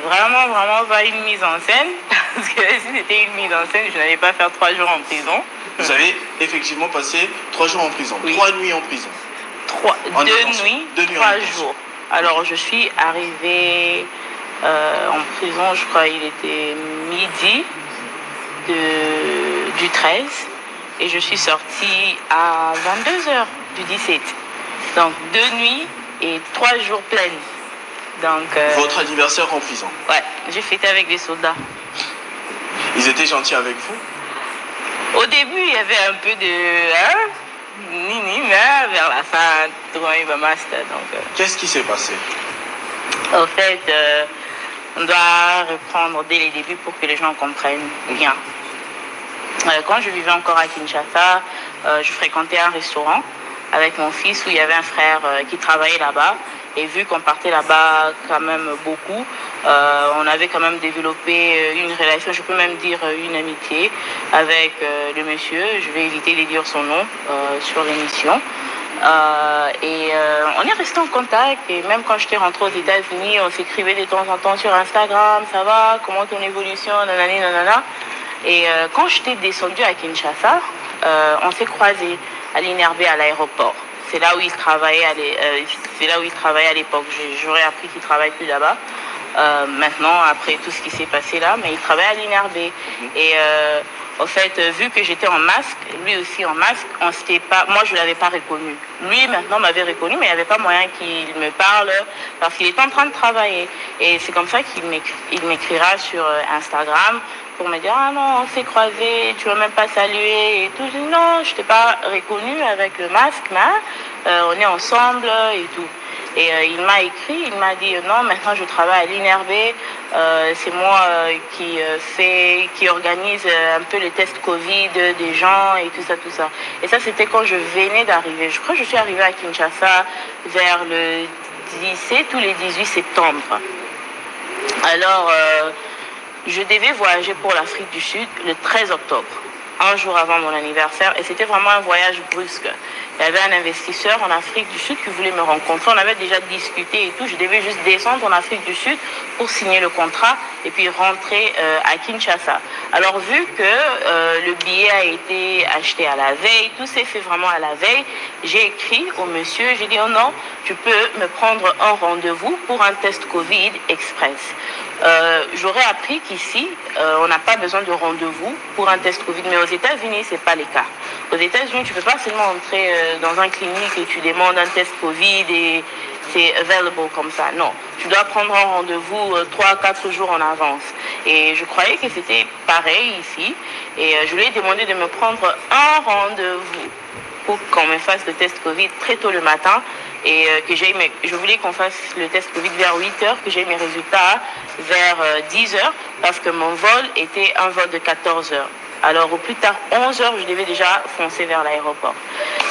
vraiment, vraiment pas une mise en scène. Parce que si c'était une mise en scène, je n'allais pas faire 3 jours en prison. Vous avez effectivement passé 3 jours en prison, Oui. 3 nuits en prison. 2 nuits, 3 jours. Alors, je suis arrivée en prison, je crois il était midi du 13. Et je suis sortie à 22h du 17. Donc 2 nuits et 3 jours pleines. Donc, votre anniversaire en prison? Ouais, j'ai fêté avec des soldats. Ils étaient gentils avec vous? Au début, il y avait un peu de nini, mais vers la fin, tout le monde va master. Qu'est-ce qui s'est passé? Au fait, on doit reprendre dès les débuts pour que les gens comprennent bien. Quand je vivais encore à Kinshasa, je fréquentais un restaurant avec mon fils où il y avait un frère qui travaillait là-bas. Et vu qu'on partait là-bas quand même beaucoup, on avait quand même développé une relation, je peux même dire une amitié avec le monsieur. Je vais éviter de dire son nom sur l'émission. On est resté en contact et même quand j'étais rentrée aux États-Unis, on s'écrivait de temps en temps sur Instagram, ça va, comment ton évolution, nanani, nanana. Et quand j'étais descendue à Kinshasa, on s'est croisés à l'INRB à l'aéroport. C'est là où il travaillait à l'époque. J'aurais appris qu'il ne travaille plus là-bas. Maintenant, après tout ce qui s'est passé là, mais il travaille à l'INRB. Et au fait, vu que j'étais en masque, lui aussi en masque, moi je ne l'avais pas reconnu. Lui maintenant m'avait reconnu, mais il n'y avait pas moyen qu'il me parle parce qu'il est en train de travailler. Et c'est comme ça qu'il m'écrira sur Instagram pour me dire « Ah non, on s'est croisés, tu ne m'as même pas salué et tout. » Je dis « Non, je ne t'ai pas reconnu avec le masque, mais on est ensemble et tout. » Et il m'a écrit, il m'a dit « Non, maintenant je travaille à l'INRB, c'est moi qui organise un peu les tests Covid des gens et tout ça, tout ça. » Et ça, c'était quand je venais d'arriver. Je crois que je suis arrivée à Kinshasa vers le 17 ou le 18 septembre. Alors, je devais voyager pour l'Afrique du Sud le 13 octobre, un jour avant mon anniversaire, et c'était vraiment un voyage brusque. Il y avait un investisseur en Afrique du Sud qui voulait me rencontrer. On avait déjà discuté et tout. Je devais juste descendre en Afrique du Sud pour signer le contrat et puis rentrer à Kinshasa. Alors, vu que le billet a été acheté à la veille, tout s'est fait vraiment à la veille, j'ai écrit au monsieur, j'ai dit « Oh non, tu peux me prendre un rendez-vous pour un test Covid express. » J'aurais appris qu'ici, on n'a pas besoin de rendez-vous pour un test Covid, mais aux États-Unis, ce n'est pas le cas. Aux États-Unis, tu ne peux pas seulement entrer dans un clinique et tu demandes un test Covid et c'est available comme ça. Non, tu dois prendre un rendez-vous 3-4 jours en avance. Et je croyais que c'était pareil ici. Et je lui ai demandé de me prendre un rendez-vous pour qu'on me fasse le test Covid très tôt le matin. Et je voulais qu'on fasse le test Covid vers 8h, que j'ai mes résultats vers 10h, parce que mon vol était un vol de 14h. Alors au plus tard, 11h, je devais déjà foncer vers l'aéroport.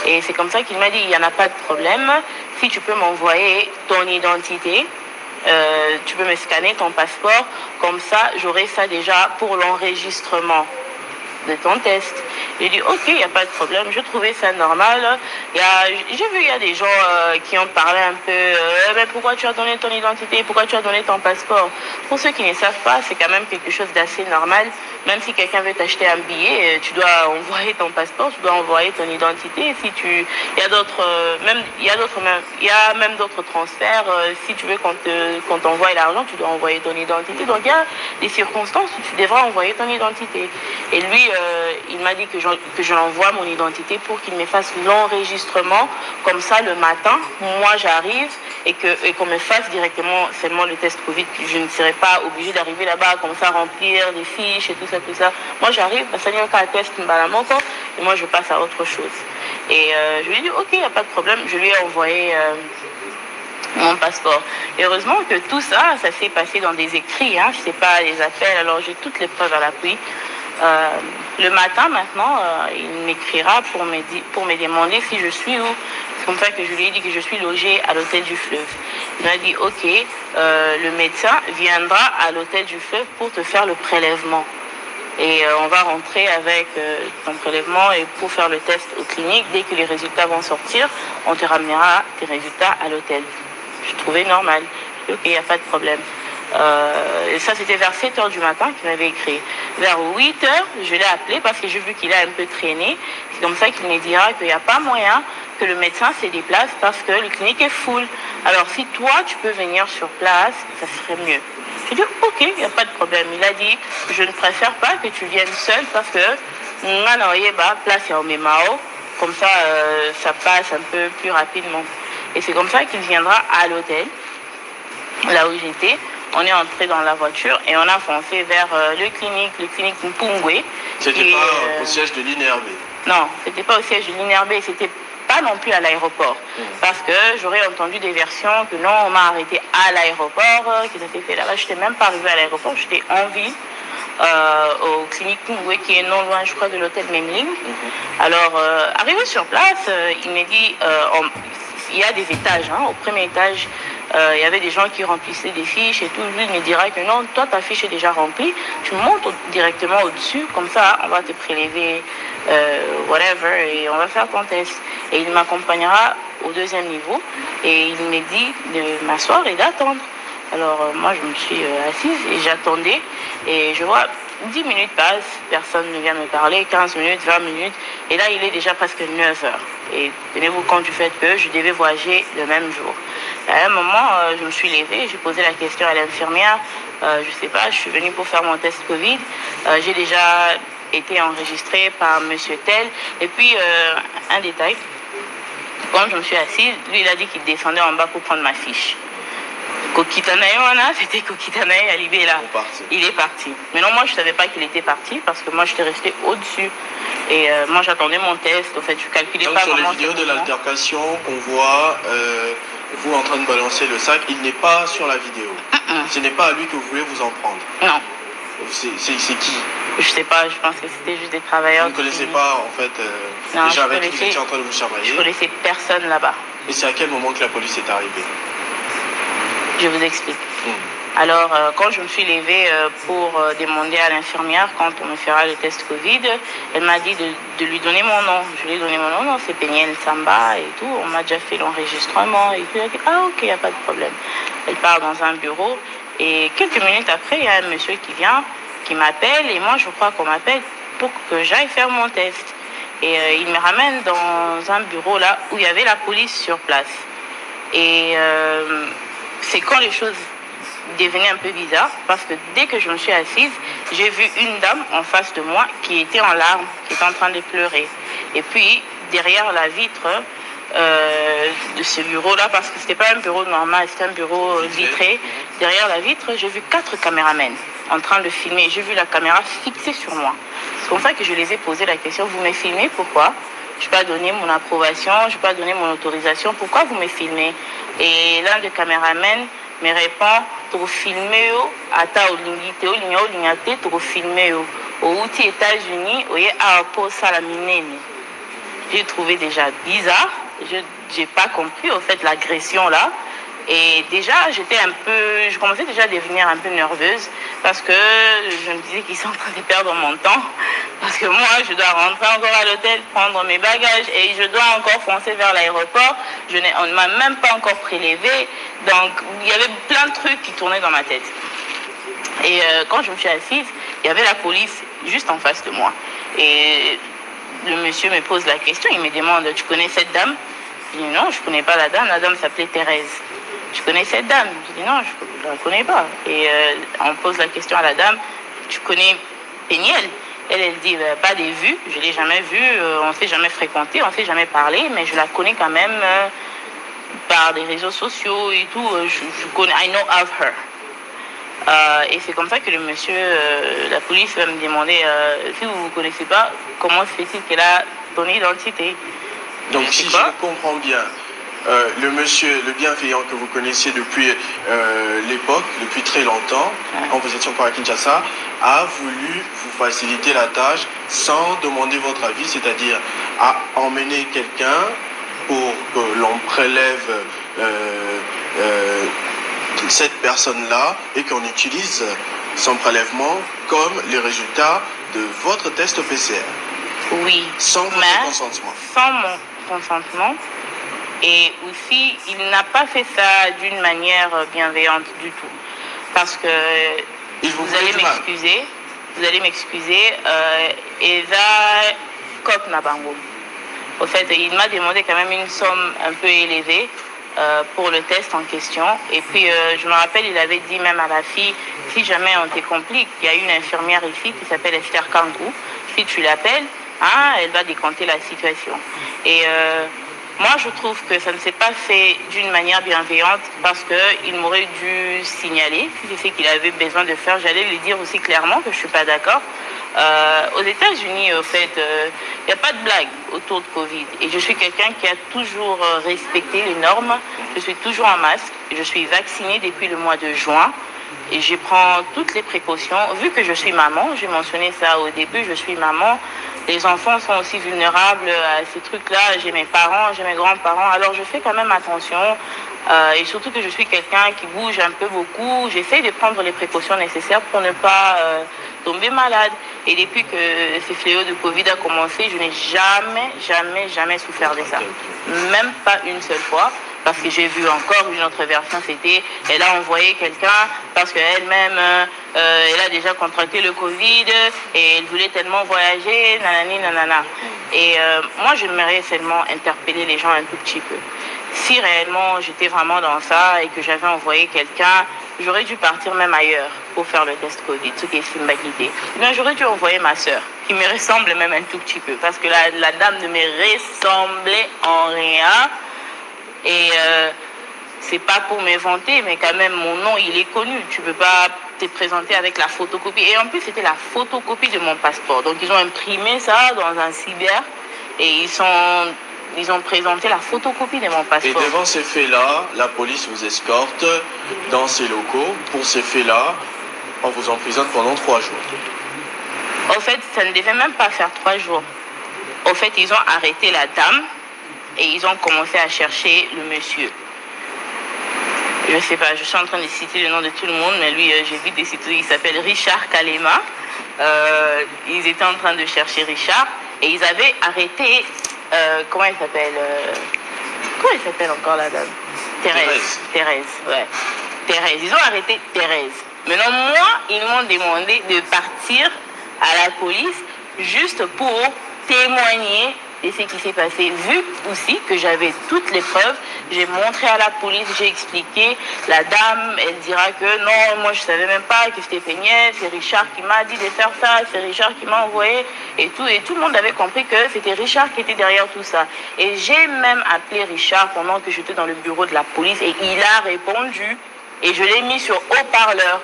Et c'est comme ça qu'il m'a dit, il n'y en a pas de problème, si tu peux m'envoyer ton identité, tu peux me scanner ton passeport, comme ça j'aurai ça déjà pour l'enregistrement de ton test. J'ai dit ok, il n'y a pas de problème, je trouvais ça normal. J'ai vu il y a des gens qui ont parlé un peu mais pourquoi tu as donné ton identité, pourquoi tu as donné ton passeport. Pour ceux qui ne savent pas, c'est quand même quelque chose d'assez normal. Même si quelqu'un veut t'acheter un billet, tu dois envoyer ton passeport, tu dois envoyer ton identité. Il y a même d'autres transferts. Si tu veux qu'on t'envoie l'argent, tu dois envoyer ton identité. Donc il y a des circonstances où tu devras envoyer ton identité. Et lui, il m'a dit que je l'envoie mon identité pour qu'il me fasse l'enregistrement. Comme ça, le matin, moi j'arrive et qu'on me fasse directement seulement le test Covid. Je ne serai pas obligée d'arriver là-bas comme ça, remplir des fiches et tout ça, tout ça. Moi j'arrive, ça n'y a qu'un test et moi je passe à autre chose. Et je lui ai dit ok, il n'y a pas de problème. Je lui ai envoyé mon passeport. Et heureusement que tout ça, ça s'est passé dans des écrits, hein, je ne sais pas, les appels, alors j'ai toutes les preuves à l'appui. Le matin maintenant, il m'écrira pour me demander si je suis où. C'est comme ça que je lui ai dit que je suis logée à l'hôtel du Fleuve. Il m'a dit ok, le médecin viendra à l'hôtel du Fleuve pour te faire le prélèvement. Et on va rentrer avec ton prélèvement et pour faire le test aux cliniques. Dès que les résultats vont sortir, on te ramènera tes résultats à l'hôtel. Je trouvais normal. Ok, il n'y a pas de problème. Et ça, c'était vers 7 heures du matin qu'il m'avait écrit. Vers 8 heures, je l'ai appelé parce que j'ai vu qu'il a un peu traîné. C'est comme ça qu'il me dira qu'il n'y a pas moyen que le médecin se déplace parce que le clinique est full. Alors, si toi, tu peux venir sur place, ça serait mieux. J'ai dit, ok, il n'y a pas de problème. Il a dit, je ne préfère pas que tu viennes seul parce que place est au Memao. Comme ça, ça passe un peu plus rapidement. Et c'est comme ça qu'il viendra à l'hôtel, là où j'étais. On est entré dans la voiture et on a foncé vers le clinique Mpungwe. C'était pas au siège de l'INRB? Non, c'était pas au siège de l'INRB, c'était pas non plus à l'aéroport. Parce que j'aurais entendu des versions que non, on m'a arrêté à l'aéroport, que ça s'est fait là-bas. Je n'étais même pas arrivée à l'aéroport, j'étais en ville, au clinique Mpungwe qui est non loin, je crois, de l'hôtel Memling. Alors, arrivé sur place, il m'a dit, il y a des étages, au premier étage, il y avait des gens qui remplissaient des fiches et tout. Lui, il me dira que non, toi, ta fiche est déjà remplie. Tu montes directement au-dessus, comme ça, on va te prélever, whatever, et on va faire ton test. Et il m'accompagnera au deuxième niveau et il me dit de m'asseoir et d'attendre. Alors, moi, je me suis assise et j'attendais et je vois 10 minutes passent, personne ne vient me parler, 15 minutes, 20 minutes, et là, il est déjà presque 9 heures. Et tenez-vous compte du fait que je devais voyager le même jour. À un moment, je me suis levée, j'ai posé la question à l'infirmière, je sais pas, je suis venue pour faire mon test Covid, j'ai déjà été enregistrée par monsieur tel, et puis un détail, quand je me suis assise, lui, il a dit qu'il descendait en bas pour prendre ma fiche. C'était Kokitanae Alibé là. Il est parti. Mais non, moi je ne savais pas qu'il était parti parce que moi j'étais restée au-dessus. Et moi j'attendais mon test. En fait, je calculais pas sur vraiment. les vidéos de l'altercation, on voit vous en train de balancer le sac. Il n'est pas sur la vidéo. Ce n'est pas à lui que vous voulez vous en prendre. Non. C'est qui? Je sais pas, je pense que c'était juste des travailleurs. Vous ne connaissez pas en fait non, déjà avec qui vous étiez en train de vous chamailler? Je connaissais personne là-bas. Et c'est à quel moment que la police est arrivée? Je vous explique. Alors, quand je me suis levée pour demander à l'infirmière quand on me fera le test Covid, elle m'a dit de lui donner mon nom. Je lui ai donné mon nom, non, c'est Péniel Samba et tout. On m'a déjà fait l'enregistrement et tout. Elle a dit, ah ok, il n'y a pas de problème. Elle part dans un bureau et quelques minutes après, il y a un monsieur qui vient, qui m'appelle et moi, je crois qu'on m'appelle pour que j'aille faire mon test. Et il me ramène dans un bureau là où il y avait la police sur place. Et c'est quand les choses devenaient un peu bizarres parce que dès que je me suis assise, j'ai vu une dame en face de moi qui était en larmes, qui était en train de pleurer. Et puis, derrière la vitre de ce bureau-là, parce que c'était pas un bureau normal, c'était un bureau vitré, derrière la vitre, j'ai vu 4 caméramens en train de filmer. J'ai vu la caméra fixée sur moi. C'est comme ça que je les ai posé la question, vous me filmez, pourquoi? Je n'ai pas donné mon approbation, je n'ai pas donné mon autorisation. Pourquoi vous me filmez? Et l'un des caméramens me répond, pour filmer, ata olingite, olingate, pour filmer, au outil États-Unis, au aéroport Salaminene. J'ai trouvé déjà bizarre. Je n'ai pas compris, au fait, l'agression là. Et déjà, je commençais déjà à devenir un peu nerveuse parce que je me disais qu'ils sont en train de perdre mon temps. Parce que moi, je dois rentrer encore à l'hôtel, prendre mes bagages et je dois encore foncer vers l'aéroport. On ne m'a même pas encore prélevé. Donc, il y avait plein de trucs qui tournaient dans ma tête. Et quand je me suis assise, il y avait la police juste en face de moi. Et le monsieur me pose la question, il me demande, tu connais cette dame? Je dis non, je ne connais pas la dame s'appelait Thérèse. Je connais cette dame. Je dis non, je ne la connais pas. Et on pose la question à la dame, tu connais Péniel? Elle dit, pas des vues, je ne l'ai jamais vue, on ne s'est jamais fréquenté, on ne s'est jamais parlé, mais je la connais quand même par des réseaux sociaux et tout. Je connais, I know of her. Et c'est comme ça que le monsieur, la police va me demander, si vous ne vous connaissez pas, comment se fait-il qu'elle a ton identité? Donc si je comprends bien, le monsieur, le bienveillant que vous connaissiez depuis l'époque, depuis très longtemps, quand vous étiez encore à Kinshasa, a voulu vous faciliter la tâche sans demander votre avis, c'est-à-dire à emmener quelqu'un pour que l'on prélève cette personne-là et qu'on utilise son prélèvement comme les résultats de votre test PCR. Oui, sans votre consentement. Sans mon consentement. Et aussi, il n'a pas fait ça d'une manière bienveillante du tout. parce que vous allez m'excuser, Eva Kok Nabango. Au fait, il m'a demandé quand même une somme un peu élevée pour le test en question. Et puis, je me rappelle, il avait dit même à la fille, si jamais on te complique, il y a une infirmière ici qui s'appelle Esther Kankou. Si tu l'appelles, elle va décompter la situation. Et moi, je trouve que ça ne s'est pas fait d'une manière bienveillante parce qu'il m'aurait dû signaler si c'est ce qu'il avait besoin de faire. J'allais lui dire aussi clairement que je ne suis pas d'accord. Aux États-Unis, au fait, il n'y a pas de blague autour de Covid. Et je suis quelqu'un qui a toujours respecté les normes. Je suis toujours en masque. Je suis vaccinée depuis le mois de juin. Et je prends toutes les précautions. Vu que je suis maman, j'ai mentionné ça au début, je suis maman. Les enfants sont aussi vulnérables à ces trucs-là. J'ai mes parents, j'ai mes grands-parents. Alors je fais quand même attention. Et surtout que je suis quelqu'un qui bouge un peu beaucoup. J'essaie de prendre les précautions nécessaires pour ne pas tomber malade. Et depuis que ce fléau de Covid a commencé, je n'ai jamais souffert de ça. Même pas une seule fois. Parce que j'ai vu encore une autre version, c'était, elle a envoyé quelqu'un parce qu'elle-même, elle a déjà contracté le Covid et elle voulait tellement voyager, nanani, nanana. Et moi, j'aimerais seulement interpeller les gens un tout petit peu. Si réellement j'étais vraiment dans ça et que j'avais envoyé quelqu'un, j'aurais dû partir même ailleurs pour faire le test Covid, ce qui est Simbakité. Bien, j'aurais dû envoyer ma sœur, qui me ressemble même un tout petit peu, parce que la dame ne me ressemblait en rien. Et c'est pas pour me vanter, mais quand même, mon nom, il est connu. Tu peux pas te présenter avec la photocopie. Et en plus, c'était la photocopie de mon passeport. Donc, ils ont imprimé ça dans un cyber et ils ont présenté la photocopie de mon passeport. Et devant ces faits-là, la police vous escorte dans ces locaux. Pour ces faits-là, on vous emprisonne pendant 3 jours. Au fait, ça ne devait même pas faire 3 jours. Au fait, ils ont arrêté la dame. Et ils ont commencé à chercher le monsieur. Je ne sais pas, je suis en train de citer le nom de tout le monde, mais lui, j'ai vu des sites, il s'appelle Richard Kalema. Ils étaient en train de chercher Richard et ils avaient arrêté, comment elle s'appelle encore la dame? Thérèse, ouais. Thérèse, ils ont arrêté Thérèse. Maintenant, moi, ils m'ont demandé de partir à la police juste pour témoigner de ce qui s'est passé. Vu aussi que j'avais toutes les preuves, j'ai montré à la police, j'ai expliqué. La dame, elle dira que non, moi je savais même pas que c'était Peignet, c'est Richard qui m'a dit de faire ça, c'est Richard qui m'a envoyé et tout le monde avait compris que c'était Richard qui était derrière tout ça. Et j'ai même appelé Richard pendant que j'étais dans le bureau de la police et il a répondu et je l'ai mis sur haut-parleur.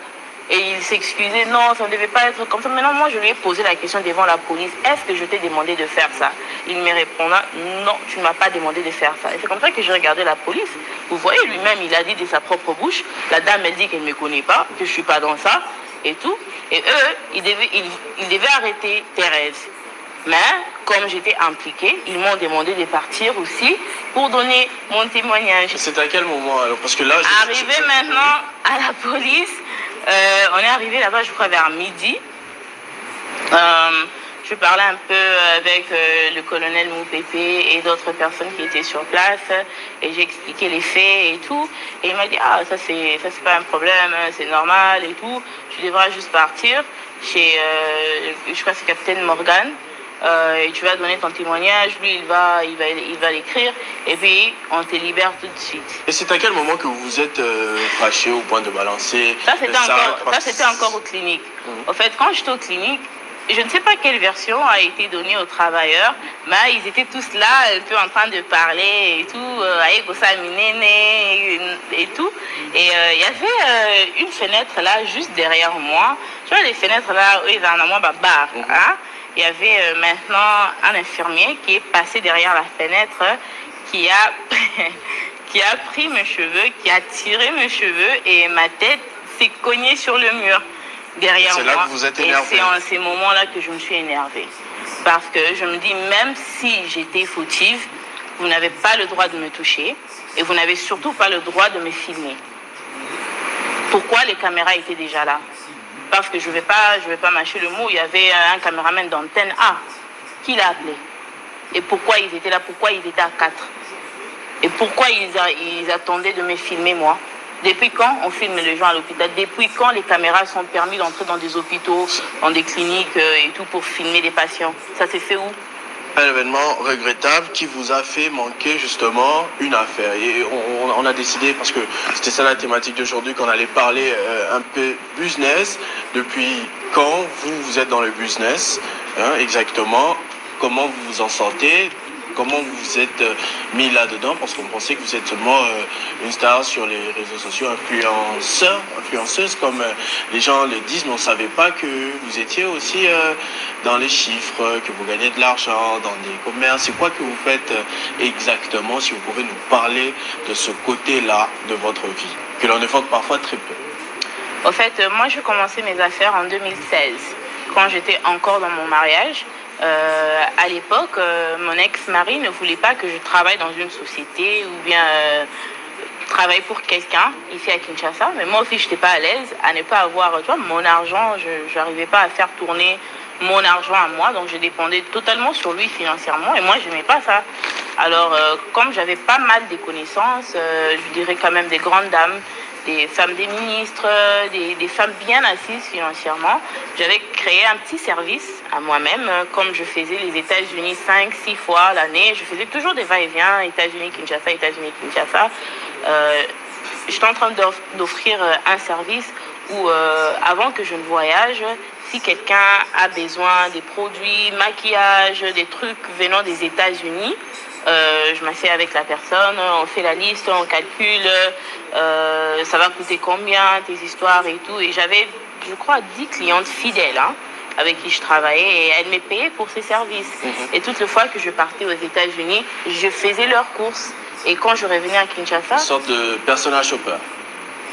Et il s'excusait, non, ça ne devait pas être comme ça. Maintenant, moi, je lui ai posé la question devant la police, est-ce que je t'ai demandé de faire ça? Il me répondra, non, tu ne m'as pas demandé de faire ça. Et c'est comme ça que j'ai regardé la police. Vous voyez, lui-même, il a dit de sa propre bouche, la dame, elle dit qu'elle ne me connaît pas, que je ne suis pas dans ça, et tout. Et eux, ils devaient arrêter Thérèse. Mais, comme j'étais impliquée, ils m'ont demandé de partir aussi pour donner mon témoignage. C'est à quel moment alors? Parce que là, arrivé maintenant à la police, on est arrivé là-bas, je crois, vers midi. Je parlais un peu avec le colonel Moupépé et d'autres personnes qui étaient sur place et j'ai expliqué les faits et tout. Et il m'a dit, ah, ça c'est pas un problème, c'est normal et tout. Tu devras juste partir chez, je crois que c'est Capitaine Morgan. Et tu vas donner ton témoignage, lui il va l'écrire et puis on te libère tout de suite. Et c'est à quel moment que vous vous êtes fâché au point de balancer ça c'était encore aux cliniques. En fait, quand j'étais aux cliniques, je ne sais pas quelle version a été donnée aux travailleurs, mais ils étaient tous là, un peu en train de parler et tout, avec et tout. Et il y avait une fenêtre là, juste derrière moi. Tu vois les fenêtres là, où ils en ont moi, bar, hein? Il y avait maintenant un infirmier qui est passé derrière la fenêtre, qui a pris mes cheveux, qui a tiré mes cheveux et ma tête s'est cognée sur le mur derrière moi. C'est là que vous êtes énervé. Et c'est en ces moments-là que je me suis énervée. Parce que je me dis, même si j'étais fautive, vous n'avez pas le droit de me toucher et vous n'avez surtout pas le droit de me filmer. Pourquoi les caméras étaient déjà là? Parce que je vais pas mâcher le mot, il y avait un caméraman d'antenne A qui l'a appelé. Et pourquoi ils étaient là? Pourquoi ils étaient à 4? Et pourquoi ils attendaient de me filmer moi? Depuis quand on filme les gens à l'hôpital? Depuis quand les caméras sont permis d'entrer dans des hôpitaux, dans des cliniques et tout pour filmer des patients? Ça s'est fait où? Un événement regrettable qui vous a fait manquer justement une affaire. Et on a décidé, parce que c'était ça la thématique d'aujourd'hui, qu'on allait parler un peu business. Depuis quand vous êtes dans le business, exactement, comment vous vous en sortez, comment vous vous êtes mis là-dedans, parce qu'on pensait que vous êtes seulement une star sur les réseaux sociaux, influenceuse comme les gens le disent, mais on ne savait pas que vous étiez aussi dans les chiffres, que vous gagnez de l'argent dans des commerces. C'est quoi que vous faites exactement, si vous pouvez nous parler de ce côté-là de votre vie, que l'on évoque parfois très peu? En fait, moi, j'ai commencé mes affaires en 2016, quand j'étais encore dans mon mariage. À l'époque, mon ex-mari ne voulait pas que je travaille dans une société ou bien travaille pour quelqu'un ici à Kinshasa. Mais moi aussi, je n'étais pas à l'aise à ne pas avoir, tu vois, mon argent. Je n'arrivais pas à faire tourner mon argent à moi. Donc, je dépendais totalement sur lui financièrement. Et moi, je n'aimais pas ça. Alors, comme j'avais pas mal de connaissances, je dirais quand même des grandes dames, des femmes des ministres, des femmes bien assises financièrement. J'avais créé un petit service à moi-même, comme je faisais les États-Unis 5-6 fois l'année. Je faisais toujours des va-et-vient, États-Unis-Kinshasa, États-Unis-Kinshasa. J'étais en train d'offrir un service où, avant que je ne voyage, si quelqu'un a besoin des produits, maquillage, des trucs venant des États-Unis, je m'assieds avec la personne, on fait la liste, on calcule, ça va coûter combien, tes histoires et tout. Et j'avais, je crois, 10 clientes fidèles avec qui je travaillais et elles me payaient pour ces services. Et toutes les fois que je partais aux États-Unis, je faisais leurs courses. Et quand je revenais à Kinshasa... Une sorte de personal shopper.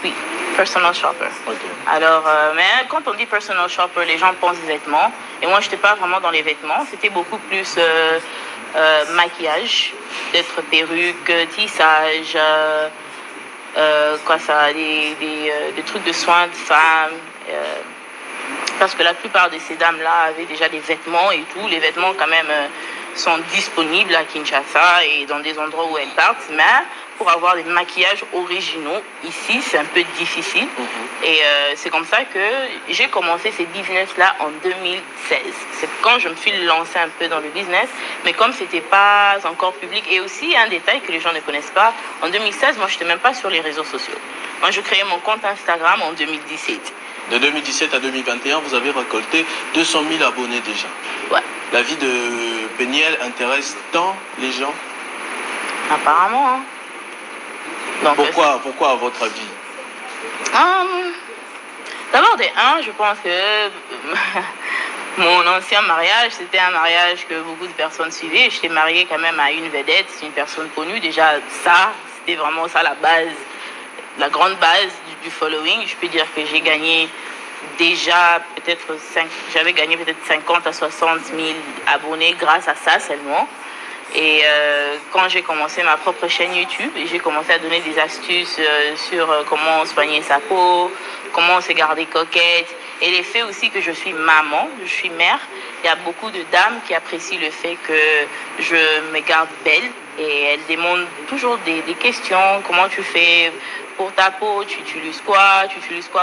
Oui, personal shopper. Okay. Alors, mais quand on dit personal shopper, les gens pensent vêtements. Et moi, je n'étais pas vraiment dans les vêtements. C'était beaucoup plus maquillage, d'être perruque, tissage, des trucs de soins de femmes. Parce que la plupart de ces dames-là avaient déjà des vêtements et tout. Les vêtements, quand même, sont disponibles à Kinshasa et dans des endroits où elles partent. Mais pour avoir des maquillages originaux, ici, c'est un peu difficile. Et c'est comme ça que j'ai commencé ces business-là en 2016. C'est quand je me suis lancée un peu dans le business. Mais comme ce n'était pas encore public, et aussi un détail que les gens ne connaissent pas, en 2016, moi, je n'étais même pas sur les réseaux sociaux. Moi, je créais mon compte Instagram en 2017. De 2017 à 2021, vous avez récolté 200 000 abonnés déjà. Ouais. La vie de Péniel intéresse tant les gens? Apparemment. Hein. Donc, pourquoi à votre avis? D'abord, je pense que mon ancien mariage, c'était un mariage que beaucoup de personnes suivaient. J'étais mariée quand même à une vedette, une personne connue. Déjà, ça, c'était vraiment ça la base, la grande base du following. Je peux dire que j'ai gagné déjà j'avais gagné peut-être 50 à 60 000 abonnés grâce à ça seulement. Et quand j'ai commencé ma propre chaîne YouTube, j'ai commencé à donner des astuces sur comment soigner sa peau, comment se garder coquette. Et le fait aussi que je suis maman, je suis mère, il y a beaucoup de dames qui apprécient le fait que je me garde belle. Et elles demandent toujours des questions. Comment tu fais pour ta peau? Tu utilises quoi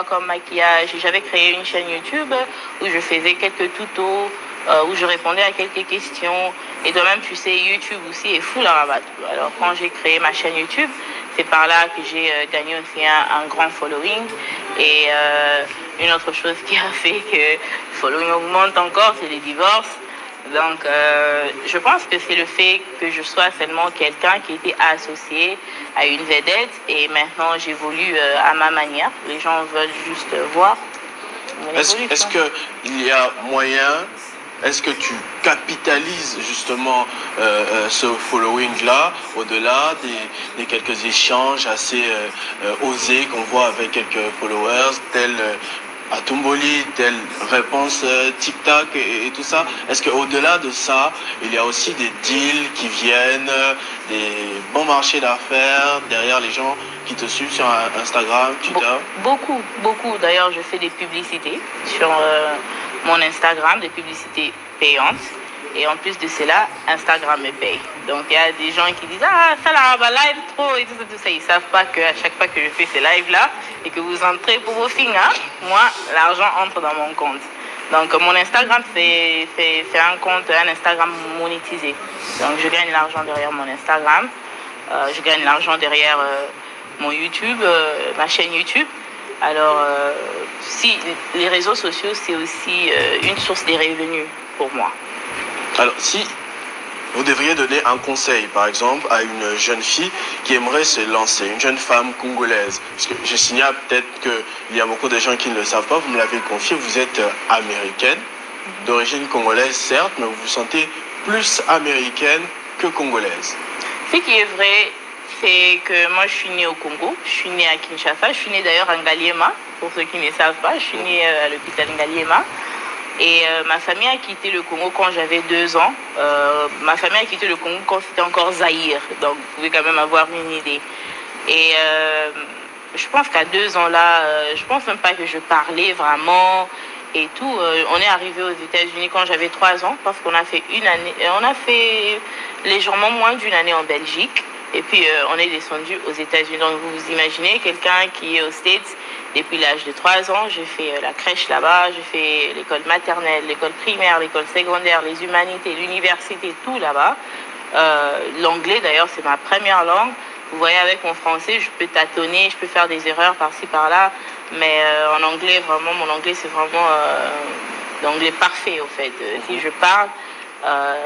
comme maquillage? Et j'avais créé une chaîne YouTube où je faisais quelques tutos, où je répondais à quelques questions. Et toi-même, tu sais, YouTube aussi est full à rabat. Alors, quand j'ai créé ma chaîne YouTube, c'est par là que j'ai gagné aussi un grand following. Et une autre chose qui a fait que le following augmente encore, c'est les divorces. Donc, je pense que c'est le fait que je sois seulement quelqu'un qui était associé à une vedette. Et maintenant, j'évolue à ma manière. Les gens veulent juste voir. Est-ce qu'il y a moyen... Est-ce que tu capitalises justement ce following-là au-delà des quelques échanges assez osés qu'on voit avec quelques followers, tels Atumboli, telle réponse TikTok et tout ça? Est-ce qu'au-delà de ça, il y a aussi des deals qui viennent, des bons marchés d'affaires derrière les gens qui te suivent sur Instagram, Twitter? Beaucoup. D'ailleurs, je fais des publicités sur mon Instagram, des publicités payantes. Et en plus de cela, Instagram me paye. Donc il y a des gens qui disent ah ça là va live trop et tout ça. Ils savent pas qu'à chaque fois que je fais ces lives là et que vous entrez pour vos fins, moi l'argent entre dans mon compte. Donc mon Instagram c'est un compte, un Instagram monétisé. Donc je gagne l'argent derrière mon Instagram, je gagne l'argent derrière mon YouTube, ma chaîne YouTube. Alors si les réseaux sociaux c'est aussi une source de revenus pour moi. Alors, si vous devriez donner un conseil, par exemple, à une jeune fille qui aimerait se lancer, une jeune femme congolaise, parce que je signale peut-être qu'il y a beaucoup de gens qui ne le savent pas, vous me l'avez confié, vous êtes américaine, d'origine congolaise certes, mais vous vous sentez plus américaine que congolaise. Ce qui est vrai, c'est que moi je suis née au Congo, je suis née à Kinshasa, je suis née d'ailleurs à Ngaliema, pour ceux qui ne savent pas, je suis née à l'hôpital Ngaliema. Et ma famille a quitté le Congo quand j'avais 2 ans. Ma famille a quitté le Congo quand c'était encore Zaïre. Donc vous pouvez quand même avoir une idée. Et je pense qu'à 2 ans là, je pense même pas que je parlais vraiment et tout. On est arrivé aux États-Unis quand j'avais 3 ans parce qu'on a fait une année. On a fait légèrement moins d'une année en Belgique. Et puis on est descendu aux États-Unis. Donc vous imaginez quelqu'un qui est aux States depuis l'âge de 3 ans. J'ai fait la crèche là-bas, j'ai fait l'école maternelle, l'école primaire, l'école secondaire, les humanités, l'université, tout là-bas. L'anglais d'ailleurs c'est ma première langue. Vous voyez avec mon français je peux tâtonner, je peux faire des erreurs par-ci par-là. Mais en anglais vraiment, mon anglais c'est vraiment l'anglais parfait au fait. Si je parle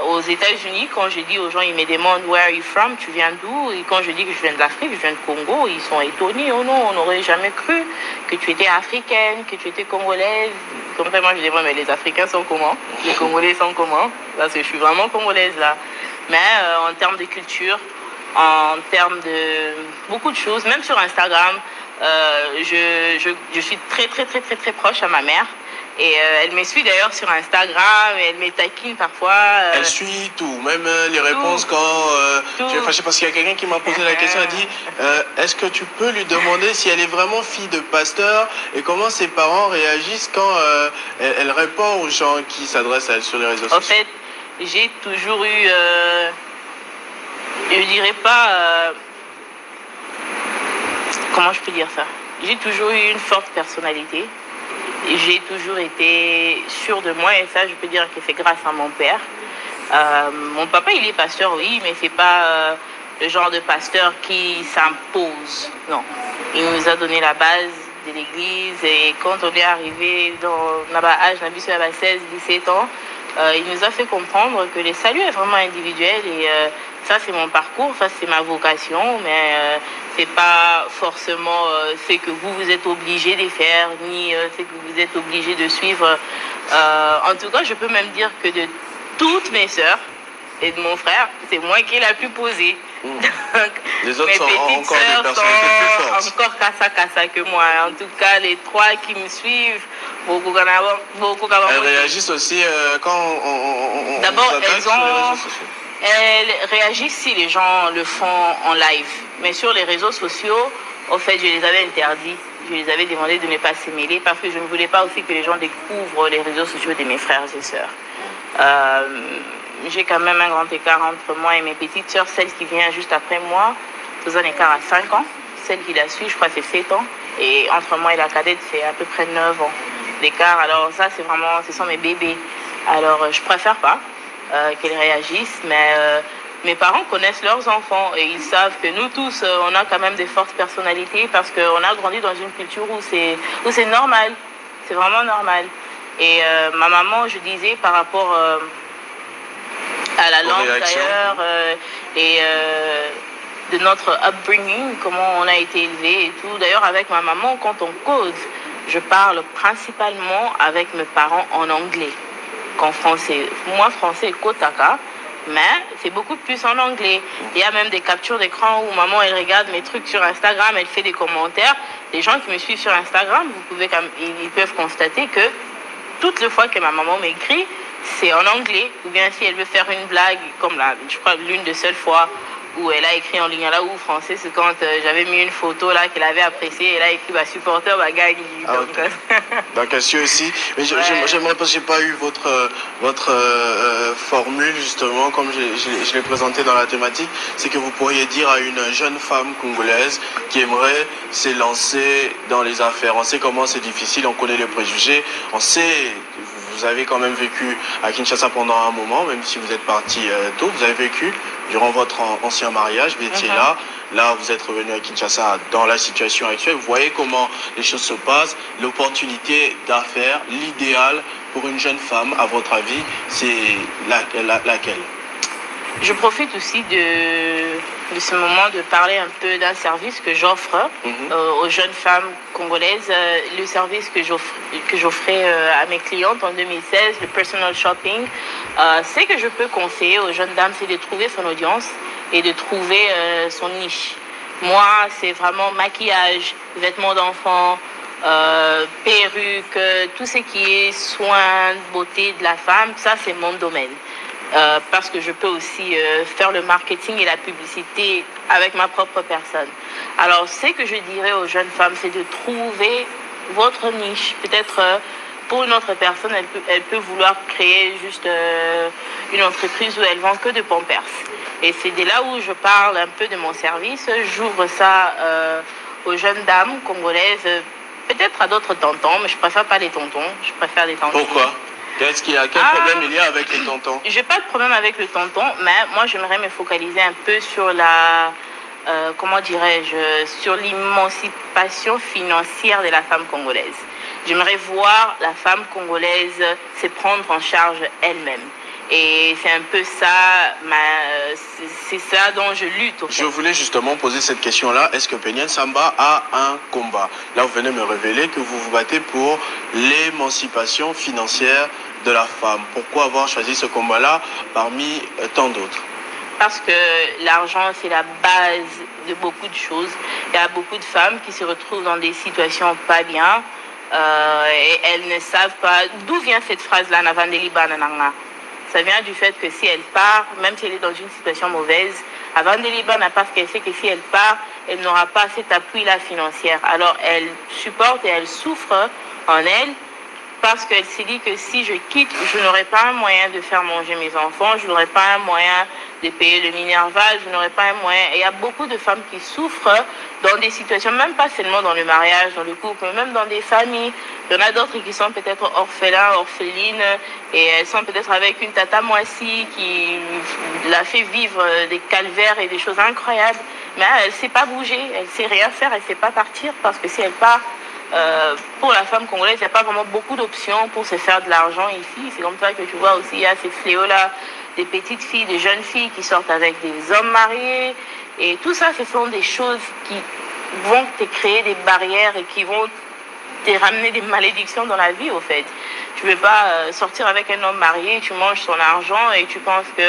aux États-Unis, quand je dis aux gens, ils me demandent where are you from, tu viens d'où? Et quand je dis que je viens de l'Afrique, je viens de Congo, ils sont étonnés. Oh non, on n'aurait jamais cru que tu étais africaine, que tu étais congolaise. Comme ça, moi je dis, mais les Africains sont comment? Les Congolais sont comment? Parce que je suis vraiment congolaise là. Mais en termes de culture, en termes de beaucoup de choses, même sur Instagram, je suis très proche à ma mère. Et elle me suit d'ailleurs sur Instagram, et elle me taquine parfois. Elle suit tout, même les réponses tout. Quand tu es fâché. Parce qu'il y a quelqu'un qui m'a posé la question, elle dit est-ce que tu peux lui demander si elle est vraiment fille de pasteur et comment ses parents réagissent quand elle répond aux gens qui s'adressent à elle sur les réseaux sociaux? En fait, j'ai toujours eu, je dirais pas, comment je peux dire ça? J'ai toujours eu une forte personnalité. J'ai toujours été sûre de moi et ça, je peux dire que c'est grâce à mon père. Mon papa, il est pasteur, oui, mais c'est pas le genre de pasteur qui s'impose. Non, il nous a donné la base de l'église et quand on est arrivé dans l'âge, on a vu sur 16-17 ans, il nous a fait comprendre que le salut est vraiment individuel et ça, c'est mon parcours, ça, c'est ma vocation, mais c'est pas forcément ce que vous êtes obligé de faire, ni ce que vous êtes obligé de suivre. En tout cas, je peux même dire que de toutes mes sœurs et de mon frère, c'est moi qui est la plus posée. Donc, les autres mes sont petites encore des personnalités plus fortes. Encore casa que moi. En tout cas, les 3 qui me suivent, beaucoup. Elles réagissent aussi quand on d'abord, elles ont... Elles réagissent si les gens le font en live. Mais sur les réseaux sociaux, au fait, je les avais interdits. Je les avais demandé de ne pas se mêler parce que je ne voulais pas aussi que les gens découvrent les réseaux sociaux de mes frères et sœurs. J'ai quand même un grand écart entre moi et mes petites sœurs. Celle qui vient juste après moi, c'est un écart à 5 ans. Celle qui la suit, je crois, c'est 7 ans. Et entre moi et la cadette, c'est à peu près 9 ans d'écart. Alors ça, c'est vraiment, ce sont mes bébés. Alors, je préfère pas qu'elles réagissent, mais mes parents connaissent leurs enfants et ils savent que nous tous, on a quand même des fortes personnalités parce qu'on a grandi dans une culture où c'est normal. C'est vraiment normal. Et ma maman, je disais, par rapport à la langue d'ailleurs et de notre upbringing, comment on a été élevé et tout. D'ailleurs, avec ma maman, quand on cause, je parle principalement avec mes parents en anglais qu'en français. Moi, français, kotaka, mais c'est beaucoup plus en anglais. Il y a même des captures d'écran où maman, elle regarde mes trucs sur Instagram, elle fait des commentaires. Les gens qui me suivent sur Instagram, ils peuvent constater que toutes les fois que ma maman m'écrit, c'est en anglais. Ou bien si elle veut faire une blague, comme là, je crois l'une des seules fois où elle a écrit en lingala ou français, c'est quand j'avais mis une photo là qu'elle avait appréciée, elle a écrit supporter Bagagi. Donc Assio aussi. Mais j'aimerais pas, j'ai pas eu votre formule justement, comme je l'ai présenté dans la thématique, c'est que vous pourriez dire à une jeune femme congolaise qui aimerait s'élancer dans les affaires. On sait comment c'est difficile, on connaît les préjugés, on sait. Vous avez quand même vécu à Kinshasa pendant un moment, même si vous êtes parti tôt. Vous avez vécu durant votre ancien mariage, vous étiez là. Là, vous êtes revenu à Kinshasa dans la situation actuelle. Vous voyez comment les choses se passent. L'opportunité d'affaires, l'idéal pour une jeune femme, à votre avis, c'est laquelle? Je profite aussi de ce moment de parler un peu d'un service que j'offre aux jeunes femmes congolaises. Le service que j'offrais à mes clientes en 2016, le personal shopping, c'est que je peux conseiller aux jeunes dames, c'est de trouver son audience et de trouver son niche. Moi, c'est vraiment maquillage, vêtements d'enfants, perruques, tout ce qui est soins, beauté de la femme, ça c'est mon domaine. Parce que je peux aussi faire le marketing et la publicité avec ma propre personne. Alors, ce que je dirais aux jeunes femmes, c'est de trouver votre niche. Peut-être pour une autre personne, elle peut vouloir créer juste une entreprise où elle vend que de Pampers. Et c'est de là où je parle un peu de mon service. J'ouvre ça aux jeunes dames congolaises, peut-être à d'autres tontons, mais je préfère pas les tontons, je préfère les tontons. Pourquoi? Quel problème il y a avec les tontons? J'ai pas de problème avec le tonton, mais moi j'aimerais me focaliser un peu sur sur l'émancipation financière de la femme congolaise. J'aimerais voir la femme congolaise se prendre en charge elle-même. Et c'est un peu ça, c'est ça dont je lutte. Je voulais justement poser cette question-là. Est-ce que Peña Samba a un combat? Là, vous venez me révéler que vous vous battez pour l'émancipation financière de la femme. Pourquoi avoir choisi ce combat-là parmi tant d'autres? Parce que l'argent, c'est la base de beaucoup de choses. Il y a beaucoup de femmes qui se retrouvent dans des situations pas bien et elles ne savent pas d'où vient cette phrase-là, Navandeli Banananga. Ça vient du fait que si elle part, même si elle est dans une situation mauvaise, Avandeli Bana, parce qu'elle sait que si elle part, elle n'aura pas cet appui-là financier. Alors elle supporte et elle souffre en elle parce qu'elle s'est dit que si je quitte, je n'aurai pas un moyen de faire manger mes enfants, je n'aurai pas un moyen de payer le Minerval, je n'aurai pas un moyen. Et il y a beaucoup de femmes qui souffrent dans des situations, même pas seulement dans le mariage, dans le couple, mais même dans des familles. Il y en a d'autres qui sont peut-être orphelins, orphelines, et elles sont peut-être avec une tata moissie qui l'a fait vivre des calvaires et des choses incroyables. Mais elle ne sait pas bouger, elle ne sait rien faire, elle ne sait pas partir, parce que si elle part, pour la femme congolaise, il n'y a pas vraiment beaucoup d'options pour se faire de l'argent ici. C'est comme ça que tu vois aussi, il y a ces fléaux-là, des petites filles, des jeunes filles qui sortent avec des hommes mariés. Et tout ça, ce sont des choses qui vont te créer des barrières et qui vont te ramener des malédictions dans la vie, au fait. Tu ne veux pas sortir avec un homme marié, tu manges son argent et tu penses que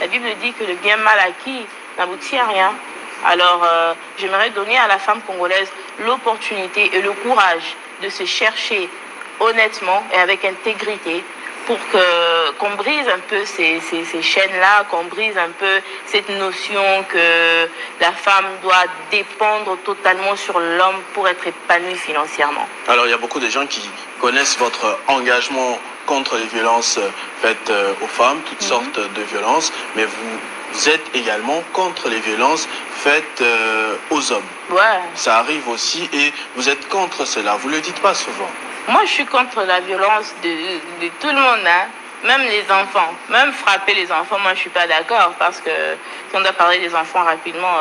la Bible dit que le bien mal acquis n'aboutit à rien. Alors, j'aimerais donner à la femme congolaise l'opportunité et le courage de se chercher honnêtement et avec intégrité pour qu'on brise un peu ces chaînes-là, qu'on brise un peu cette notion que la femme doit dépendre totalement sur l'homme pour être épanouie financièrement. Alors, il y a beaucoup de gens qui connaissent votre engagement contre les violences faites aux femmes, toutes sortes de violences, mais vous êtes également contre les violences faites aux hommes. Ouais. Ça arrive aussi et vous êtes contre cela. Vous ne le dites pas souvent. Moi, je suis contre la violence de tout le monde, hein. Même les enfants. Même frapper les enfants, moi, je ne suis pas d'accord. Parce que si on doit parler des enfants rapidement,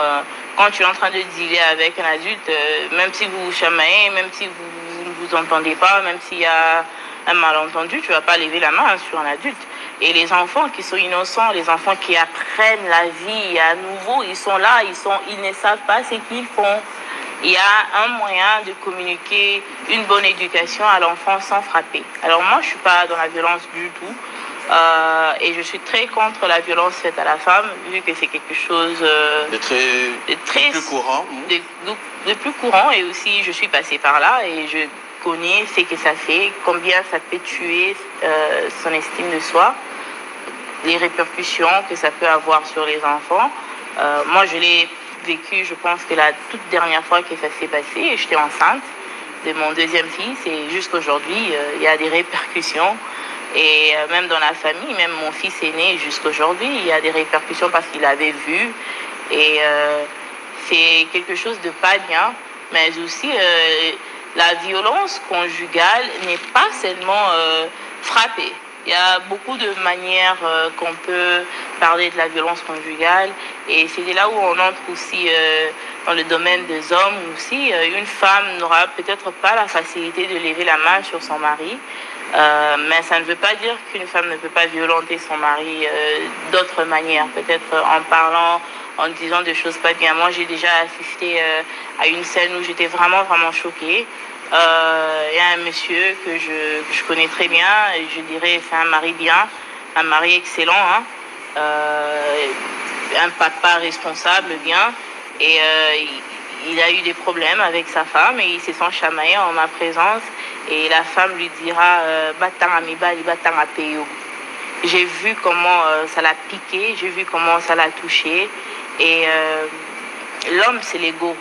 quand tu es en train de dealer avec un adulte, même si vous vous chamaillez, même si vous ne vous entendez pas, même s'il y a un malentendu, tu ne vas pas lever la main sur un adulte. Et les enfants qui sont innocents, les enfants qui apprennent la vie à nouveau, ils sont là, ils ne savent pas ce qu'ils font. Il y a un moyen de communiquer une bonne éducation à l'enfant sans frapper. Alors moi, je ne suis pas dans la violence du tout. Et je suis très contre la violence faite à la femme, vu que c'est quelque chose de plus courant. De plus courant. Et aussi, je suis passée par là et je connais ce que ça fait, combien ça peut tuer son estime de soi. les répercussions que ça peut avoir sur les enfants. Moi, je l'ai vécu, je pense que la toute dernière fois que ça s'est passé, j'étais enceinte de mon deuxième fils et jusqu'aujourd'hui, il y a des répercussions. Et même dans la famille, même mon fils aîné, jusqu'aujourd'hui, il y a des répercussions parce qu'il avait vu. Et c'est quelque chose de pas bien, mais aussi la violence conjugale n'est pas seulement frapper. Il y a beaucoup de manières qu'on peut parler de la violence conjugale et c'est là où on entre aussi dans le domaine des hommes aussi. Une femme n'aura peut-être pas la facilité de lever la main sur son mari, mais ça ne veut pas dire qu'une femme ne peut pas violenter son mari d'autres manières, peut-être en parlant, en disant des choses pas bien. Moi, j'ai déjà assisté à une scène où j'étais vraiment, vraiment choquée. Il y a un monsieur que je connais très bien, et je dirais c'est un mari bien, un mari excellent, hein, un papa responsable bien, et il a eu des problèmes avec sa femme et ils se sont chamaillés en ma présence et la femme lui dira Batang amibali, batang apeyo. J'ai vu comment ça l'a piqué, j'ai vu comment ça l'a touché et l'homme c'est l'ego.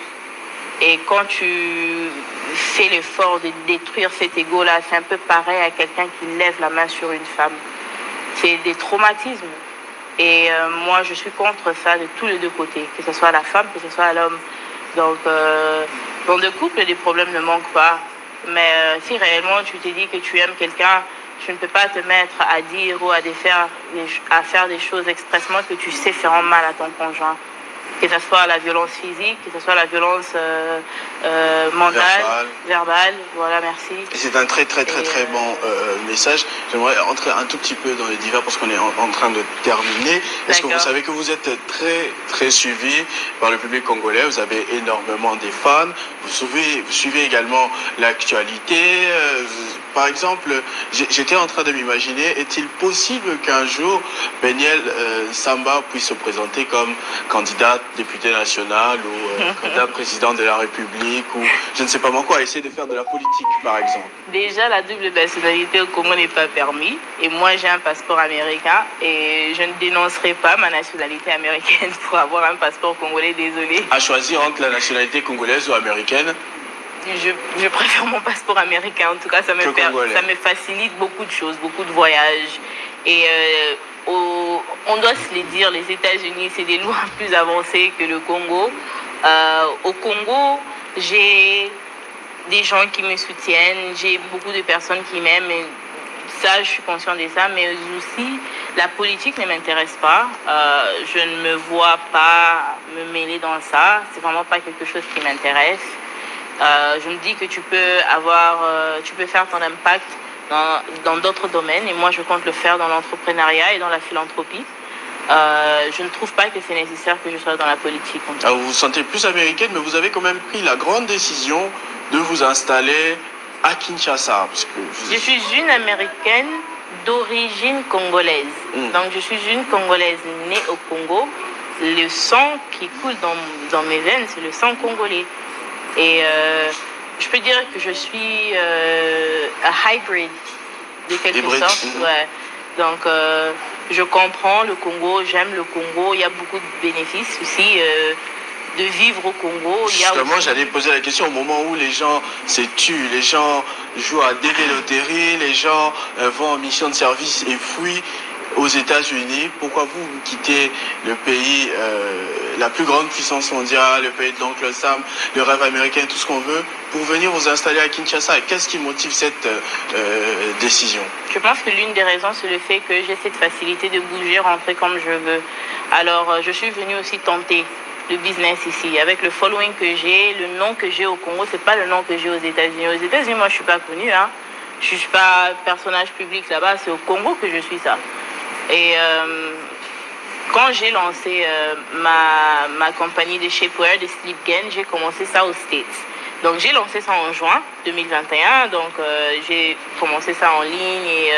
Et quand tu fais l'effort de détruire cet ego-là, c'est un peu pareil à quelqu'un qui lève la main sur une femme. C'est des traumatismes. Et moi, je suis contre ça de tous les deux côtés, que ce soit la femme, que ce soit l'homme. Donc, dans le couple, les problèmes ne manquent pas. Mais si réellement tu te dis que tu aimes quelqu'un, tu ne peux pas te mettre à dire ou à faire des choses expressement que tu sais feront mal à ton conjoint. Que ce soit la violence physique, que ce soit la violence mentale, verbale. Voilà, merci. Et c'est un très bon message. J'aimerais entrer un tout petit peu dans les divers parce qu'on est en train de terminer. Est-ce que vous savez que vous êtes très suivi par le public congolais? Vous avez énormément de fans. Vous suivez également l'actualité. Par exemple, j'étais en train de m'imaginer, est-il possible qu'un jour Beniel Samba puisse se présenter comme candidat député national ou candidat président de la République ou je ne sais pas moi quoi, essayer de faire de la politique par exemple? Déjà, la double nationalité au Congo n'est pas permis et moi j'ai un passeport américain et je ne dénoncerai pas ma nationalité américaine pour avoir un passeport congolais, désolé. À choisir entre la nationalité congolaise ou américaine? Je préfère mon passeport américain. En tout cas, ça me facilite beaucoup de choses, beaucoup de voyages. Et on doit se le dire, les États-Unis, c'est des lois plus avancées que le Congo. Au Congo, j'ai des gens qui me soutiennent, j'ai beaucoup de personnes qui m'aiment. Et ça, je suis consciente de ça. Mais aussi, la politique ne m'intéresse pas. Je ne me vois pas me mêler dans ça. C'est vraiment pas quelque chose qui m'intéresse. Je me dis que tu peux faire ton impact dans d'autres domaines et moi je compte le faire dans l'entrepreneuriat et dans la philanthropie. Je ne trouve pas que c'est nécessaire que je sois dans la politique. Alors vous vous sentez plus américaine, mais vous avez quand même pris la grande décision de vous installer à Kinshasa. Parce que je suis une Américaine d'origine congolaise. Donc je suis une Congolaise née au Congo. Le sang qui coule dans mes veines, c'est le sang congolais. Et je peux dire que je suis un hybrid de quelque sorte. Ouais. Donc, je comprends le Congo, j'aime le Congo. Il y a beaucoup de bénéfices aussi de vivre au Congo. Justement, j'allais poser la question au moment où les gens se tuent, les gens jouent à des loteries, les gens vont en mission de service et fuient aux États-Unis. Pourquoi vous quittez le pays, la plus grande puissance mondiale, le pays de l'oncle Sam, le rêve américain, tout ce qu'on veut, pour venir vous installer à Kinshasa? Et qu'est-ce qui motive cette décision? Je pense que l'une des raisons, c'est le fait que j'ai cette facilité de bouger, rentrer comme je veux. Alors, je suis venue aussi tenter le business ici. Avec le following que j'ai, le nom que j'ai au Congo, c'est pas le nom que j'ai aux États-Unis. Aux États-Unis, moi, je suis pas connue, hein. Je suis pas personnage public là-bas, c'est au Congo que je suis ça. Et quand j'ai lancé ma compagnie de shapewear, de Sleepgen, j'ai commencé ça aux States. Donc j'ai lancé ça en juin 2021, donc j'ai commencé ça en ligne et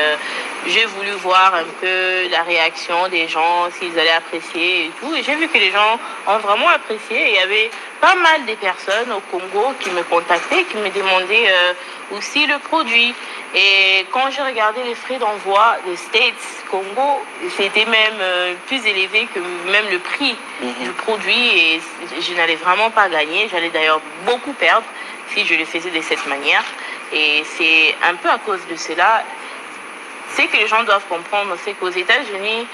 j'ai voulu voir un peu la réaction des gens, s'ils allaient apprécier et tout. Et j'ai vu que les gens ont vraiment apprécié. Et il y avait pas mal de personnes au Congo qui me contactaient, qui me demandaient aussi le produit. Et quand j'ai regardé les frais d'envoi des States, Congo, c'était même plus élevé que même le prix du produit. Et je n'allais vraiment pas gagner. J'allais d'ailleurs beaucoup perdre si je le faisais de cette manière. Et c'est un peu à cause de cela. Ce que les gens doivent comprendre, c'est qu'aux États-Unis,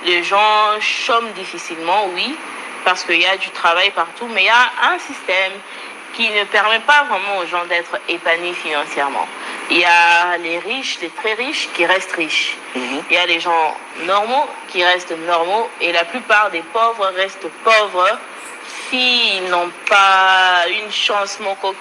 les gens chôment difficilement, oui, parce qu'il y a du travail partout, mais il y a un système qui ne permet pas vraiment aux gens d'être épanouis financièrement. Il y a les riches, les très riches, qui restent riches. Il y a les gens normaux qui restent normaux, et la plupart des pauvres restent pauvres s'ils n'ont pas une chance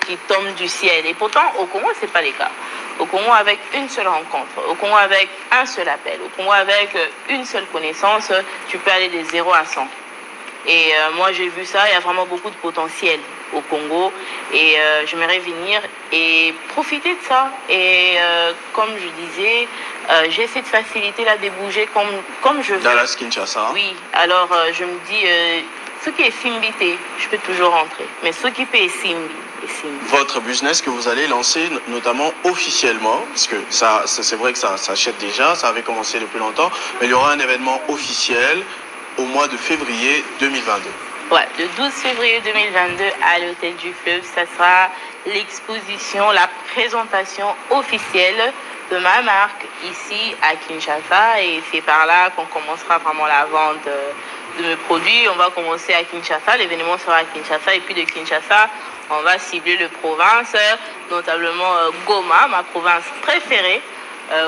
qui tombe du ciel. Et pourtant, au Congo, ce n'est pas le cas. Au Congo, avec une seule rencontre, au Congo, avec un seul appel, au Congo, avec une seule connaissance, tu peux aller de 0 à 100. Et moi, j'ai vu ça, il y a vraiment beaucoup de potentiel au Congo. Et j'aimerais venir et profiter de ça. Et comme je disais, j'ai cette facilité-là de bouger comme je veux. Dallas, Kinshasa. Oui, alors je me dis, ce qui est Simbité, je peux toujours rentrer. Mais ce qui est Simbi. Votre business que vous allez lancer, notamment officiellement, parce que ça, c'est vrai que ça s'achète déjà, ça avait commencé depuis longtemps, mais il y aura un événement officiel au mois de février 2022. Ouais, le 12 février 2022 à l'Hôtel du Fleuve, ça sera l'exposition, la présentation officielle de ma marque ici à Kinshasa, et c'est par là qu'on commencera vraiment la vente de mes produits. On va commencer à Kinshasa, l'événement sera à Kinshasa, et puis de Kinshasa, on va cibler les provinces, notamment Goma, ma province préférée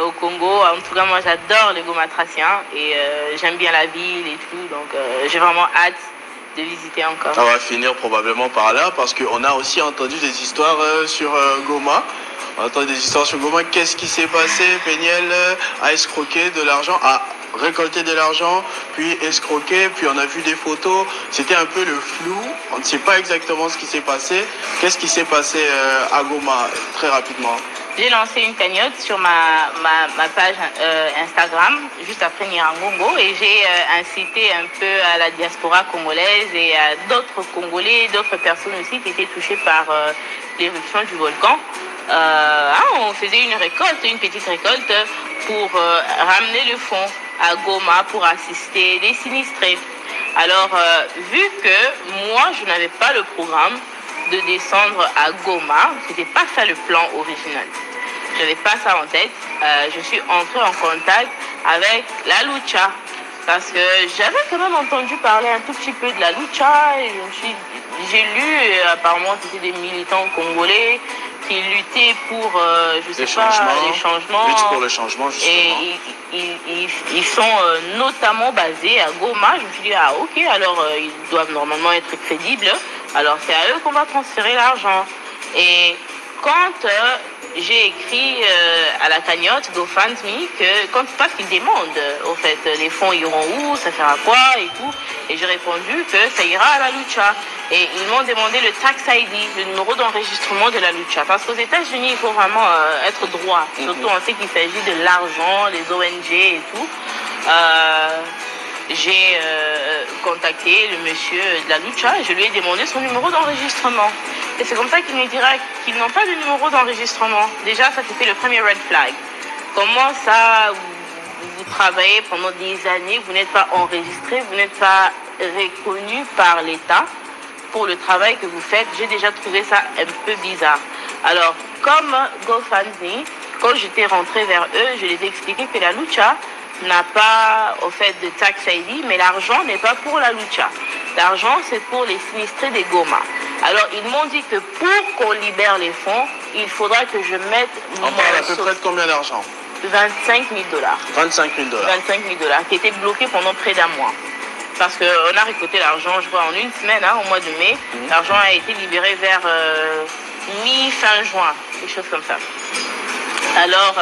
au Congo. En tout cas, moi, j'adore les Gomatraciens et j'aime bien la ville et tout. Donc, j'ai vraiment hâte de visiter encore. On va finir probablement par là parce qu'on a aussi entendu des histoires sur Goma. On a entendu des histoires sur Goma. Qu'est-ce qui s'est passé? Péniel a escroqué de l'argent, a récolté de l'argent, puis escroqué, puis on a vu des photos. C'était un peu le flou. On ne sait pas exactement ce qui s'est passé. Qu'est-ce qui s'est passé à Goma, très rapidement? J'ai lancé une cagnotte sur ma page Instagram, juste après Nirangongo, et j'ai incité un peu à la diaspora congolaise et à d'autres Congolais, d'autres personnes aussi qui étaient touchées par l'éruption du volcan. On faisait une petite récolte pour ramener le fonds à Goma pour assister les sinistrés. Alors, vu que moi, je n'avais pas le programme de descendre à Goma, c'était pas ça le plan original. Je n'avais pas ça en tête. Je suis entrée en contact avec la lucha parce que j'avais quand même entendu parler un tout petit peu de la lucha et j'ai lu, apparemment c'était des militants congolais qui luttaient pour, les changements. Lutte pour le changement, justement. Et ils sont notamment basés à Goma. Je me suis dit, ah ok, alors ils doivent normalement être crédibles. Alors c'est à eux qu'on va transférer l'argent. Et quand j'ai écrit à la cagnotte GoFundMe parce qu'ils demandent, au fait, les fonds iront où, ça sert à quoi et tout. Et j'ai répondu que ça ira à la lucha. Et ils m'ont demandé le tax ID, le numéro d'enregistrement de la lucha. Parce qu'aux États-Unis, il faut vraiment être droit. Surtout, on sait qu'il s'agit de l'argent, les ONG et tout. J'ai contacté le monsieur de la lucha et je lui ai demandé son numéro d'enregistrement. Et c'est comme ça qu'il me dira qu'ils n'ont pas de numéro d'enregistrement. Déjà, ça c'était le premier red flag. Comment ça, vous travaillez pendant des années, vous n'êtes pas enregistré, vous n'êtes pas reconnu par l'État pour le travail que vous faites. J'ai déjà trouvé ça un peu bizarre. Alors, comme GoFundMe, quand j'étais rentrée vers eux, je les ai expliqué que la lucha n'a pas, au fait, de tax ID, mais l'argent n'est pas pour la lucha. L'argent, c'est pour les sinistrés des Goma. Alors, ils m'ont dit que pour qu'on libère les fonds, il faudra que je mette... On parle à peu près de combien d'argent? 25 000 $. 25 000 $. 25 000 $, qui était bloqué pendant près d'un mois. Parce qu'on a récolté l'argent, je crois, en une semaine, au mois de mai. L'argent a été libéré vers mi-fin juin, quelque chose comme ça. Alors,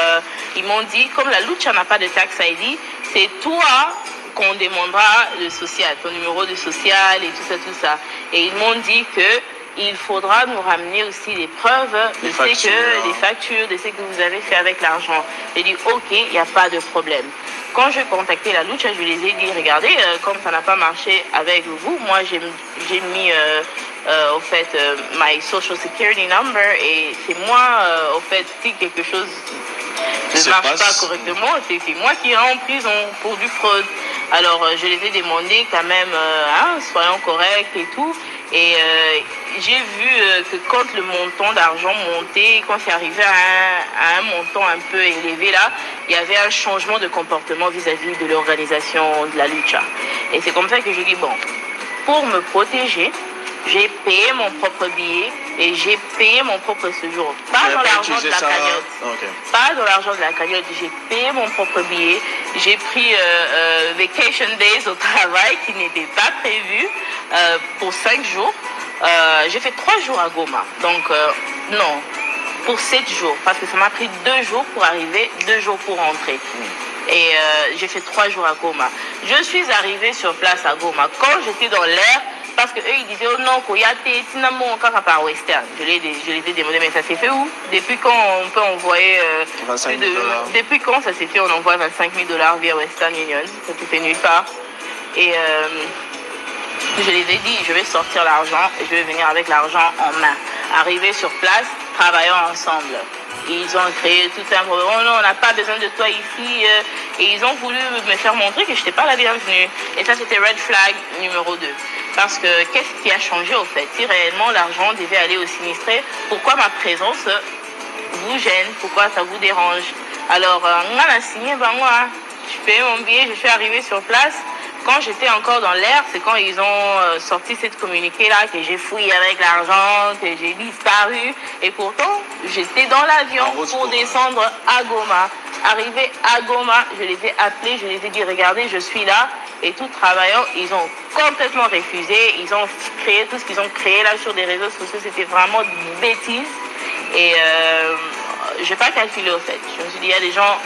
ils m'ont dit, comme la lucha n'a pas de tax ID, c'est toi qu'on demandera le social, ton numéro de social et tout ça. Et ils m'ont dit que il faudra nous ramener aussi les preuves les factures, de ce que vous avez fait avec l'argent. J'ai dit, ok, il n'y a pas de problème. Quand j'ai contacté la lucha, je les ai dit, regardez, comme ça n'a pas marché avec vous, moi j'ai mis au fait my social security number et c'est moi au fait si quelque chose ne marche pas correctement, c'est moi qui rentre en prison pour du fraude. Alors je les ai demandé quand même, soyons corrects et tout. Et j'ai vu que quand le montant d'argent montait, quand c'est arrivé à un montant un peu élevé là, il y avait un changement de comportement vis-à-vis de l'organisation de la lucha. Et c'est comme ça que je dis, bon, pour me protéger, j'ai payé mon propre billet et j'ai payé mon propre séjour. Pas dans l'argent de la cagnotte. Okay. Pas dans l'argent de la cagnotte. J'ai payé mon propre billet. J'ai pris vacation days au travail qui n'était pas prévu pour 5 jours. J'ai fait 3 jours à Goma. Donc, non, pour 7 jours. Parce que ça m'a pris 2 jours pour arriver, 2 jours pour rentrer. Et j'ai fait 3 jours à Goma. Je suis arrivée sur place à Goma. Quand j'étais dans l'air, parce qu'eux ils disaient, oh non, Koyate, Tinamo, encore par Western. Je les ai demandé, mais ça s'est fait où? Depuis quand on peut envoyer depuis quand ça s'est fait, on envoie $25 000 via Western Union? Ça s'est fait nulle part. Et je les ai dit, je vais sortir l'argent et je vais venir avec l'argent en main. Arriver sur place, travaillons ensemble. Ils ont créé tout un problème. Oh non, on n'a pas besoin de toi ici. Et ils ont voulu me faire montrer que je n'étais pas la bienvenue. Et ça, c'était red flag numéro 2. Parce que qu'est-ce qui a changé au fait? Si réellement l'argent devait aller au sinistré, pourquoi ma présence vous gêne? Pourquoi ça vous dérange? Alors, on a signé, moi, je paye mon billet, je suis arrivée sur place. Quand j'étais encore dans l'air, c'est quand ils ont sorti cette communiqué-là, que j'ai fouillé avec l'argent, que j'ai disparu. Et pourtant, j'étais dans l'avion pour descendre à Goma. Arrivé à Goma, je les ai appelés, je les ai dit, regardez, je suis là. Et tout travaillant, ils ont complètement refusé. Ils ont créé tout ce qu'ils ont créé là sur des réseaux sociaux. C'était vraiment une bêtise. Et je n'ai pas calculé au fait. Je me suis dit, il y a des gens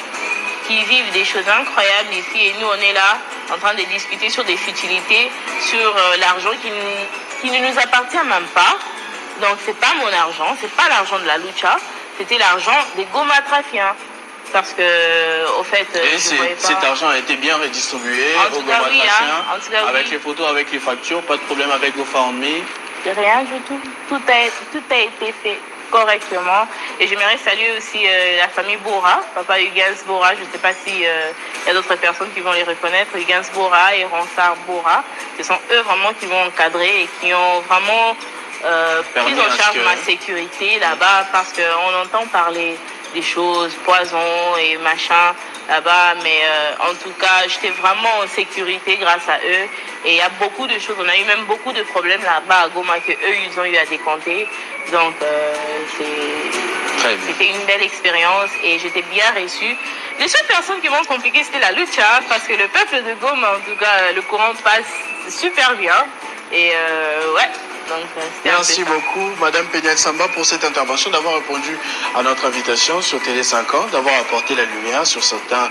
qui vivent des choses incroyables ici et nous on est là en train de discuter sur des futilités, sur l'argent qui ne nous appartient même pas. Donc c'est pas mon argent, c'est pas l'argent de la lucha, c'était l'argent des Goma trafiants. Parce que, au fait, cet argent a été bien redistribué aux Goma trafiants, avec les photos, avec les factures, pas de problème avec vos familles. Rien du tout. Tout a été fait correctement. Et j'aimerais saluer aussi la famille Bora, papa Huguens Bora. Je ne sais pas s'il y a d'autres personnes qui vont les reconnaître. Huguens Bora et Ronsard Bora. Ce sont eux vraiment qui m'ont encadré et qui ont vraiment pris en charge ma sécurité là-bas, parce qu'on entend parler des choses, poison et machin là-bas, mais en tout cas, j'étais vraiment en sécurité grâce à eux. Et il y a beaucoup de choses, on a eu même beaucoup de problèmes là-bas à Goma que eux ils ont eu à décompter. Donc c'était une belle expérience et j'étais bien reçue. Les seules personnes qui m'ont compliqué, c'était la lucha, parce que le peuple de Goma, en tout cas, le courant passe super bien. Et ouais. Donc, merci beaucoup, Madame Peniel Samba, pour cette intervention, d'avoir répondu à notre invitation sur Télé 5 ans, d'avoir apporté la lumière sur certains